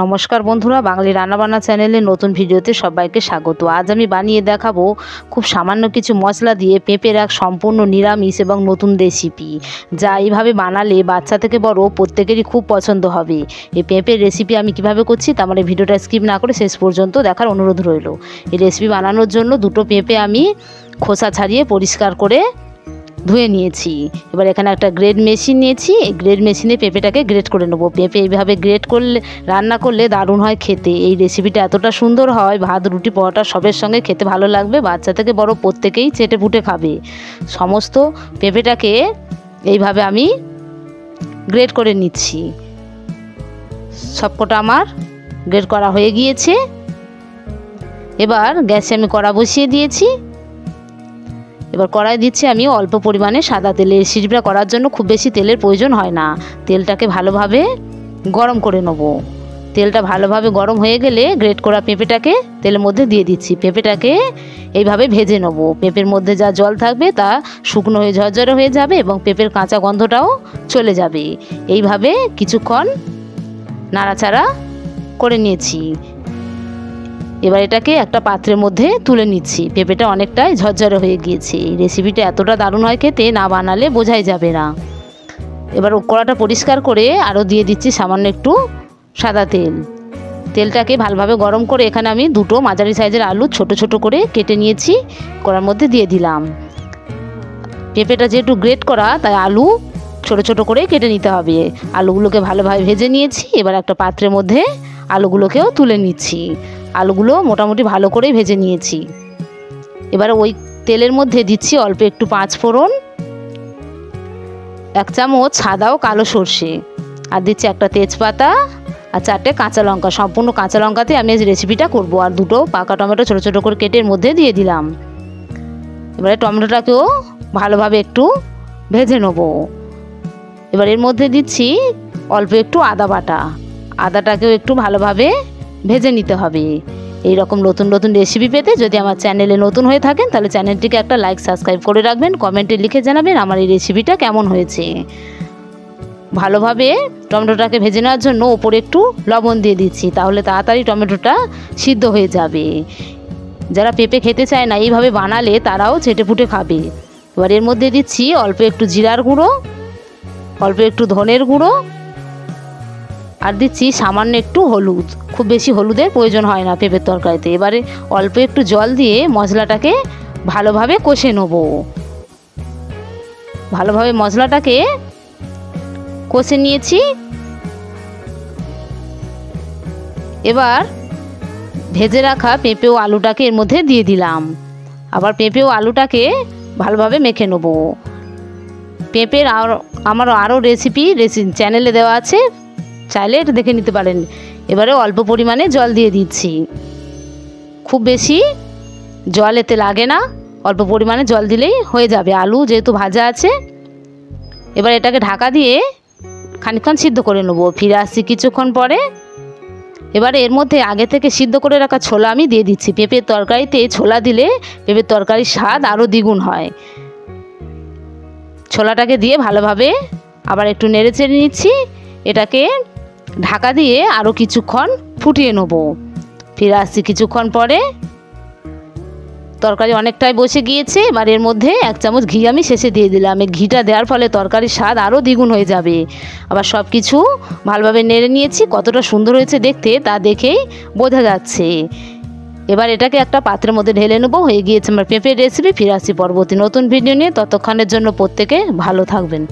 নমস্কার বন্ধুরা, বাঙালি রান্নাবান্না চ্যানেলে নতুন ভিডিওতে সবাইকে স্বাগত। আজ আমি বানিয়ে দেখাবো খুব সামান্য কিছু মশলা দিয়ে পেঁপের এক সম্পূর্ণ নিরামিষ এবং নতুন রেসিপি, যা এইভাবে বানালে বাচ্চা থেকে বড় প্রত্যেকেরই খুব পছন্দ হবে। এই পেঁপের রেসিপি আমি কিভাবে করছি তার মানে ভিডিওটা স্কিপ না করে শেষ পর্যন্ত দেখার অনুরোধ রইল। এই রেসিপি বানানোর জন্য দুটো পেঁপে আমি খোসা ছাড়িয়ে পরিষ্কার করে ধুয়ে নিয়েছি। এবার এখানে একটা গ্রেড মেশিন নিয়েছি। এই গ্রেড মেশিনে পেঁপেটাকে গ্রেড করে নেবো। পেঁপে এইভাবে গ্রেড করলে রান্না করলে দারুণ হয় খেতে। এই রেসিপিটা এতটা সুন্দর হয়, ভাত রুটি পরোটা সবের সঙ্গে খেতে ভালো লাগবে। বাচ্চা থেকে বড় প্রত্যেকেই চেটে পুটে খাবে। সমস্ত পেঁপেটাকে এইভাবে আমি গ্রেড করে নিচ্ছি। সবকটা আমার গ্রেড করা হয়ে গিয়েছে। এবার গ্যাসে আমি কড়া বসিয়ে দিয়েছি। এবার কড়াই দিচ্ছি আমি অল্প পরিমাণে সাদা তেল। এই রেসিপিটা করার জন্য খুব বেশি তেলের প্রয়োজন হয় না। তেলটাকে ভালোভাবে গরম করে নেব। তেলটা ভালোভাবে গরম হয়ে গেলে গ্রেট করা পেঁপেটাকে তেলের মধ্যে দিয়ে দিচ্ছি। পেঁপেটাকে এইভাবে ভেজে নেব। পেঁপের মধ্যে যা জল থাকবে তা শুকনো হয়ে ঝরঝরে হয়ে যাবে এবং পেঁপের কাঁচা গন্ধটাও চলে যাবে। এইভাবে কিছুক্ষণ নাড়াচাড়া করে নিয়েছি। এবার এটাকে একটা পাত্রের মধ্যে তুলে নিচ্ছি। পেঁপেটা অনেকটাই ঝরঝরে হয়ে গিয়েছে। এই রেসিপিটা এতটা দারুণ হয় খেতে, না বানালে বোঝাই যাবে না। এবার কড়াটা পরিষ্কার করে আরও দিয়ে দিচ্ছি সামান্য একটু সাদা তেল। তেলটাকে ভালোভাবে গরম করে এখানে আমি দুটো মাঝারি সাইজের আলু ছোট ছোট করে কেটে নিয়েছি, কড়ার মধ্যে দিয়ে দিলাম। পেঁপেটা যেহেতু গ্রেট করা তাই আলু ছোট ছোট করে কেটে নিতে হবে। আলুগুলোকে ভালোভাবে ভেজে নিয়েছি। এবার একটা পাত্রের মধ্যে আলুগুলোকেও তুলে নিচ্ছি। আলুগুলো মোটামুটি ভালো করে ভেজে নিয়েছি। এবারে ওই তেলের মধ্যে দিচ্ছি অল্প একটু পাঁচ ফোড়ন, এক চামচ সাদা ও কালো সর্ষে, আর দিচ্ছি একটা তেজপাতা আর চারটে কাঁচা লঙ্কা। সম্পূর্ণ কাঁচা লঙ্কাতে আমি এই রেসিপিটা করব। আর দুটো পাকা টমেটো ছোটো ছোটো করে কেটে এর মধ্যে দিয়ে দিলাম। এবারে টমেটোটাকেও ভালোভাবে একটু ভেজে নেব। এবার এর মধ্যে দিচ্ছি অল্প একটু আদা বাটা। আদাটাকেও একটু ভালোভাবে ভেজে নিতে হবে। এই রকম নতুন নতুন রেসিপি পেতে যদি আমার চ্যানেলে নতুন হয়ে থাকেন তাহলে চ্যানেলটিকে একটা লাইক সাবস্ক্রাইব করে রাখবেন। কমেন্টে লিখে জানাবেন আমার এই রেসিপিটা কেমন হয়েছে। ভালোভাবে টমেটোটাকে ভেজে নেওয়ার জন্য ওপরে একটু লবণ দিয়ে দিচ্ছি, তাহলে তাড়াতাড়ি টমেটোটা সিদ্ধ হয়ে যাবে। যারা পেঁপে খেতে চায় না এইভাবে বানালে তারাও চেটে পুটে খাবে। এবার এর মধ্যে দিচ্ছি অল্প একটু জিরার গুঁড়ো, অল্প একটু ধনের গুঁড়ো, আর দিচ্ছি সামান্য একটু হলুদ। খুব বেশি হলুদের প্রয়োজন হয় না পেঁপের তরকারিতে। এবারে অল্প একটু জল দিয়ে মশলাটাকে ভালোভাবে কষে নেব। ভালোভাবে মশলাটাকে কষে নিয়েছি। এবার ভেজে রাখা পেঁপে ও আলুটাকে এর মধ্যে দিয়ে দিলাম। আবার পেঁপে ও আলুটাকে ভালোভাবে মেখে নেব। পেঁপের আমার আরও রেসিপি চ্যানেলে দেওয়া আছে, চাইলে এটা দেখে নিতে পারেন। এবারে অল্প পরিমাণে জল দিয়ে দিচ্ছি। খুব বেশি জল এতে লাগে না, অল্প পরিমাণে জল দিলেই হয়ে যাবে। আলু যেহেতু ভাজা আছে। এবার এটাকে ঢাকা দিয়ে খানিকক্ষণ সিদ্ধ করে নেব। ফিরে আসছি কিছুক্ষণ পরে। এবারে এর মধ্যে আগে থেকে সিদ্ধ করে রাখা ছোলা আমি দিয়ে দিচ্ছি। পেঁপের তরকারিতে ছোলা দিলে পেঁপের তরকারির স্বাদ আরও দ্বিগুণ হয়। ছোলাটাকে দিয়ে ভালোভাবে আবার একটু নেড়ে চেড়ে নিচ্ছি। এটাকে ঢাকা দিয়ে আরও কিছুক্ষণ ফুটিয়ে নেব। ফিরে আসছি কিছুক্ষণ পরে। তরকারি অনেকটাই বসে গিয়েছে। এবার এর মধ্যে এক চামচ ঘি আমি শেষে দিয়ে দিলাম। এই ঘিটা দেওয়ার ফলে তরকারির স্বাদ আরও দ্বিগুণ হয়ে যাবে। আবার সব কিছু ভালোভাবে নেড়ে নিয়েছি। কতটা সুন্দর হয়েছে দেখতে তা দেখেই বোঝা যাচ্ছে। এবার এটাকে একটা পাত্রের মধ্যে ঢেলে নেবো। হয়ে গিয়েছে আমার পেঁপের রেসিপি। ফিরে আসছি পরবর্তী নতুন ভিডিও নিয়ে। ততক্ষণের জন্য প্রত্যেকে ভালো থাকবেন।